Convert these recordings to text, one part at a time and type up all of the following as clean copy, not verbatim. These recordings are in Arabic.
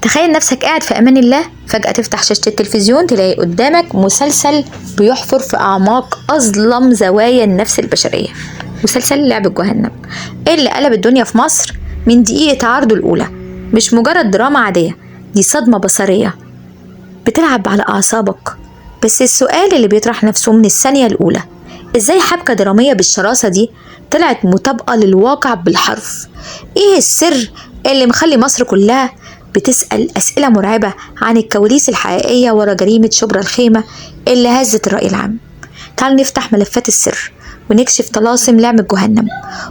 تخيل نفسك قاعد في امان الله، فجأة تفتح شاشة التلفزيون تلاقي قدامك مسلسل بيحفر في اعماق اظلم زوايا النفس البشرية. مسلسل لعبة جهنم اللي قلب الدنيا في مصر من دقيقة عرضه الاولى. مش مجرد دراما عادية، دي صدمة بصرية بتلعب على اعصابك. بس السؤال اللي بيطرح نفسه من الثانية الاولى، ازاي حبكة درامية بالشراسة دي طلعت مطابقة للواقع بالحرف؟ ايه السر اللي مخلي مصر كلها بتسأل أسئلة مرعبة عن الكواليس الحقيقية ورا جريمة شبرا الخيمة اللي هزت الرأي العام؟ تعال نفتح ملفات السر ونكشف طلاسم لعبة جهنم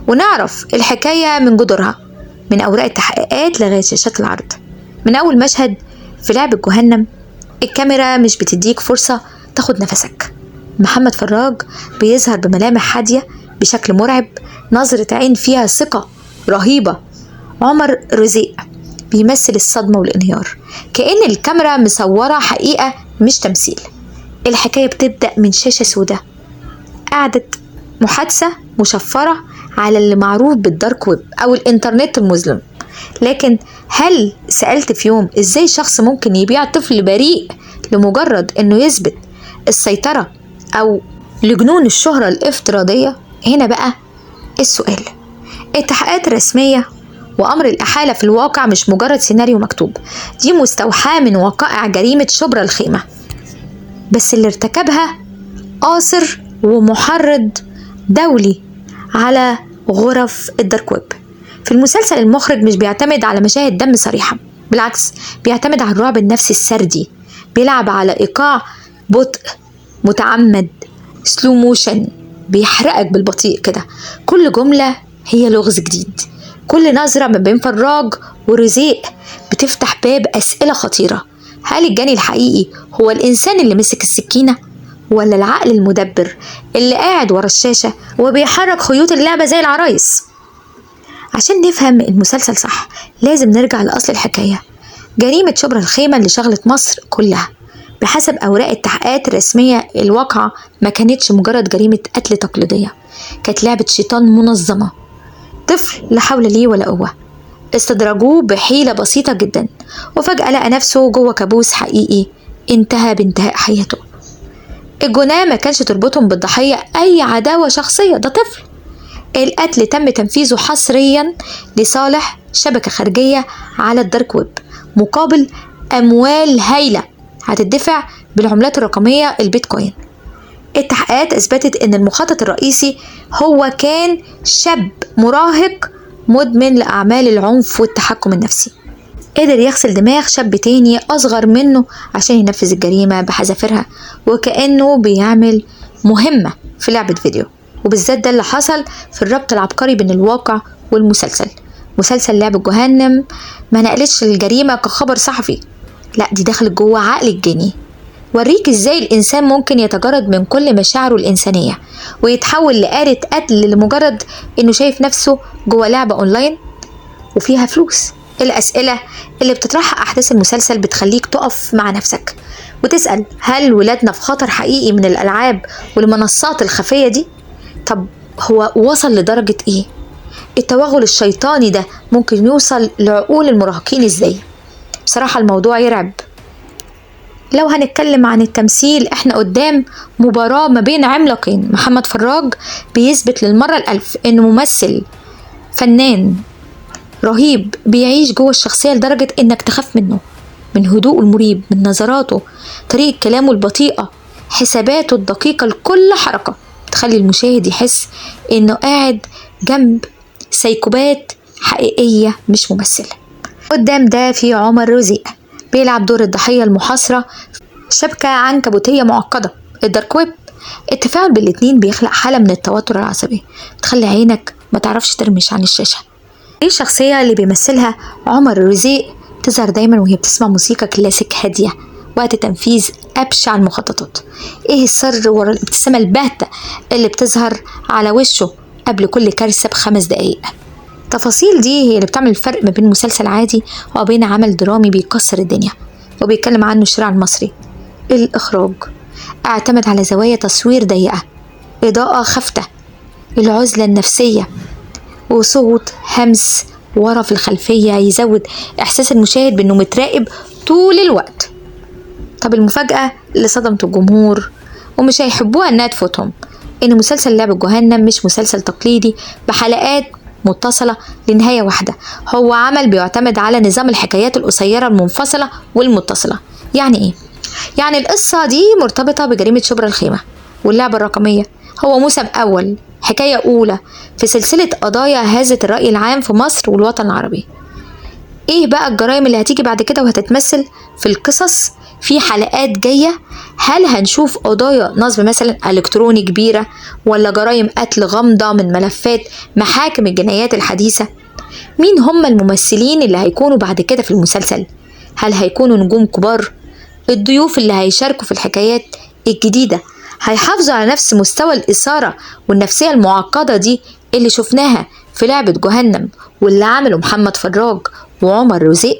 ونعرف الحكاية من جذورها، من أوراق التحقيقات لغاية شاشات العرض. من أول مشهد في لعبة جهنم الكاميرا مش بتديك فرصة تاخد نفسك. محمد فراج بيظهر بملامح هادية بشكل مرعب، نظرة عين فيها ثقة رهيبة. عمر رزيق بيمثل الصدمة والانهيار، كأن الكاميرا مصورة حقيقة مش تمثيل. الحكاية بتبدأ من شاشة سوداء، قعدة محادثة مشفرة على اللي معروف بالدارك ويب أو الإنترنت المظلم. لكن هل سألت في يوم إزاي شخص ممكن يبيع طفل بريء لمجرد إنه يثبت السيطرة أو لجنون الشهرة الافتراضية؟ هنا بقى السؤال. التحقيقات الرسمية وأمر الإحالة في الواقع مش مجرد سيناريو مكتوب، دي مستوحاة من وقائع جريمة شبرا الخيمة، بس اللي ارتكبها قاصر ومحرض دولي على غرف الدارك ويب. في المسلسل المخرج مش بيعتمد على مشاهد دم صريحة، بالعكس بيعتمد على الرعب النفسي السردي، بيلعب على إيقاع بطء متعمد، سلو موشن بيحرقك بالبطيء كده. كل جملة هي لغز جديد، كل نظرة ما بين فراج ورزيق بتفتح باب أسئلة خطيرة. هل الجاني الحقيقي هو الإنسان اللي مسك السكينة، ولا العقل المدبر اللي قاعد ورا الشاشة وبيحرك خيوط اللعبة زي العرايس؟ عشان نفهم المسلسل صح لازم نرجع لأصل الحكاية. جريمة شبرا الخيمة اللي شغلت مصر كلها، بحسب أوراق التحقيقات الرسمية الواقعة ما كانتش مجرد جريمة قتل تقليدية، كانت لعبة شيطان منظمة. طفل لا حول ليه ولا قوة استدرجوه بحيلة بسيطة جدا، وفجأة لقى نفسه جوه كابوس حقيقي انتهى بانتهاء حياته. الجناة ما كانش تربطهم بالضحية أي عداوة شخصية، ده طفل. القتل تم تنفيذه حصريا لصالح شبكة خارجية على الدارك ويب مقابل أموال هائلة هتدفع بالعملات الرقمية البيتكوين. التحقيقات أثبتت أن المخطط الرئيسي هو كان شاب مراهق مدمن لأعمال العنف والتحكم النفسي، قدر يغسل دماغ شاب تاني أصغر منه عشان ينفذ الجريمة بحذافيرها، وكأنه بيعمل مهمة في لعبة فيديو. وبالذات ده اللي حصل في الربط العبقري بين الواقع والمسلسل. مسلسل لعبة جهنم ما نقلتش الجريمة كخبر صحفي، لا دي دخلت جوه عقل الجني، وريك ازاي الانسان ممكن يتجرد من كل مشاعره الانسانية ويتحول لآلة قتل لمجرد انه شايف نفسه جوه لعبة اونلاين وفيها فلوس. الاسئلة اللي بتطرحها احداث المسلسل بتخليك تقف مع نفسك وتسأل، هل ولادنا في خطر حقيقي من الالعاب والمنصات الخفية دي؟ طب هو وصل لدرجة ايه؟ التوغل الشيطاني ده ممكن يوصل لعقول المراهقين ازاي؟ بصراحة الموضوع يرعب. لو هنتكلم عن التمثيل، احنا قدام مباراة ما بين عملاقين. محمد فراج بيثبت للمرة الألف انه ممثل فنان رهيب، بيعيش جوه الشخصية لدرجة انك تخاف منه، من هدوءه المريب، من نظراته، طريقة كلامه البطيئة، حساباته الدقيقة لكل حركة بتخلي المشاهد يحس انه قاعد جنب سايكوبات حقيقية مش ممثل. قدام ده في عمر رزيق بيلعب دور الضحية المحاصرة شبكة عنكبوتية معقدة، الدارك ويب. التفاعل بالاتنين بيخلق حالة من التوتر العصبي بتخلي عينك ما تعرفش ترمش عن الشاشة. ايه الشخصية اللي بيمثلها عمر رزيق تظهر دايما وهي بتسمع موسيقى كلاسيك هادية وقت تنفيذ أبشع المخططات. ايه السر ورا الابتسامة الباهتة اللي بتظهر على وشه قبل كل كارثة ب5 دقايق؟ التفاصيل دي هي اللي بتعمل الفرق ما بين مسلسل عادي وبين عمل درامي بيكسر الدنيا وبيتكلم عنه الشارع المصري. الإخراج اعتمد على زوايا تصوير ضيقة، إضاءة خافتة، العزلة النفسية، وصوت همس ورا في الخلفية يزود إحساس المشاهد بأنه متراقب طول الوقت. طب المفاجأة اللي صدمت الجمهور ومش هيحبوها إنها تفوتهم، إن مسلسل لعبة جهنم مش مسلسل تقليدي بحلقات متصلة لنهاية واحدة، هو عمل بيعتمد على نظام الحكايات القصيرة المنفصلة والمتصلة. يعني إيه؟ يعني القصة دي مرتبطة بجريمة شبرا الخيمة واللعبة الرقمية، هو موسم أول، حكاية أولى في سلسلة قضايا هزت الرأي العام في مصر والوطن العربي. إيه بقى الجرائم اللي هتيجي بعد كده وهتتمثل في القصص في حلقات جاية؟ هل هنشوف قضايا نصب مثلا إلكتروني كبيرة، ولا جرائم قتل غامضة من ملفات محاكم الجنايات الحديثة؟ مين هم الممثلين اللي هيكونوا بعد كده في المسلسل؟ هل هيكونوا نجوم كبار؟ الضيوف اللي هيشاركوا في الحكايات الجديدة هيحافظوا على نفس مستوى الإثارة والنفسية المعقدة دي اللي شفناها في لعبة جهنم واللي عمله محمد فراج وعمر رزق؟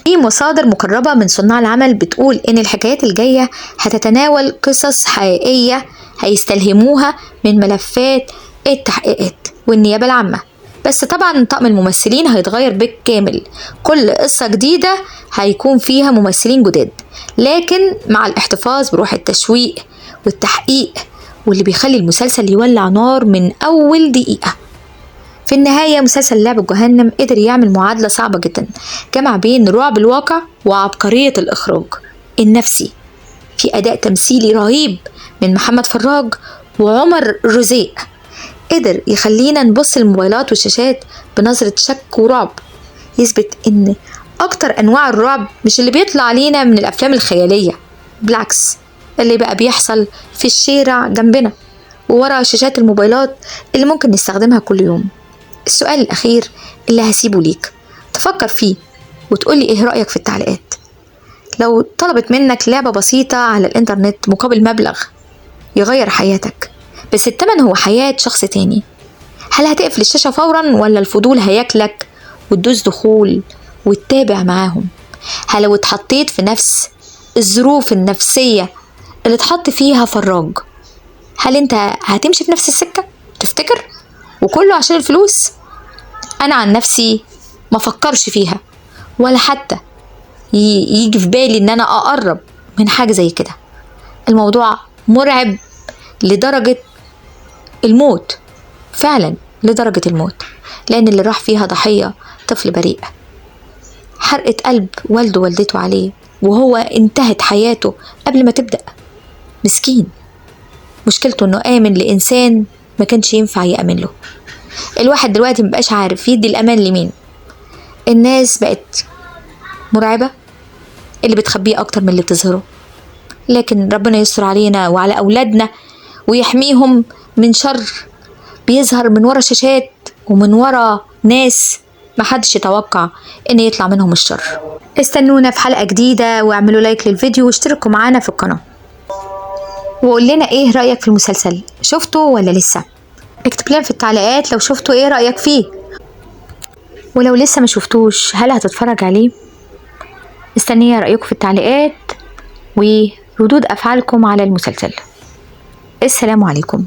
في مصادر مقربة من صناع العمل بتقول إن الحكايات الجاية هتتناول قصص حقيقية هيستلهموها من ملفات التحقيقات والنيابة العامة، بس طبعا طقم الممثلين هيتغير بالكامل، كل قصة جديدة هيكون فيها ممثلين جداد، لكن مع الاحتفاظ بروح التشويق والتحقيق واللي بيخلي المسلسل يولع نار من أول دقيقة. في النهاية مسلسل لعبة جهنم قدر يعمل معادلة صعبة جدا، جمع بين رعب الواقع وعبقرية الإخراج النفسي في أداء تمثيلي رهيب من محمد فراج وعمر رزق، قدر يخلينا نبص الموبايلات والشاشات بنظرة شك ورعب، يثبت إن أكتر أنواع الرعب مش اللي بيطلع علينا من الأفلام الخيالية، بالعكس اللي بقى بيحصل في الشارع جنبنا وورا شاشات الموبايلات اللي ممكن نستخدمها كل يوم. السؤال الأخير اللي هسيبه ليك تفكر فيه وتقولي إيه رأيك في التعليقات. لو طلبت منك لعبة بسيطة على الإنترنت مقابل مبلغ يغير حياتك بس التمن هو حياة شخص تاني، هل هتقفل الشاشة فورا ولا الفضول هياكلك وتدوس دخول وتتابع معاهم؟ هل لو اتحطيت في نفس الظروف النفسية اللي اتحط فيها فراج هل انت هتمشي في نفس السكة تفتكر؟ وكله عشان الفلوس؟ انا عن نفسي ما فكرش فيها ولا حتى يجي في بالي ان انا اقرب من حاجة زي كده. الموضوع مرعب لدرجة الموت، فعلا لدرجة الموت، لان اللي راح فيها ضحية طفل بريء، حرقة قلب والده ووالدته عليه وهو انتهت حياته قبل ما تبدأ، مسكين، مشكلته انه آمن لإنسان ما كانش ينفع يأمن له. الواحد دلوقتي مبقاش عارف يدي الأمان لمين، الناس بقت مرعبة، اللي بتخبيه أكتر من اللي بتظهره، لكن ربنا يستر علينا وعلى أولادنا ويحميهم من شر بيظهر من ورا شاشات ومن ورا ناس محدش يتوقع ان يطلع منهم الشر. استنونا في حلقة جديدة واعملوا لايك للفيديو واشتركوا معانا في القناة، وقول لنا ايه رأيك في المسلسل، شفته ولا لسه؟ اكتب لنا في التعليقات لو شفته ايه رأيك فيه، ولو لسه ما شفتوش هل هتتفرج عليه؟ مستنية رأيكم في التعليقات وردود أفعالكم على المسلسل. السلام عليكم.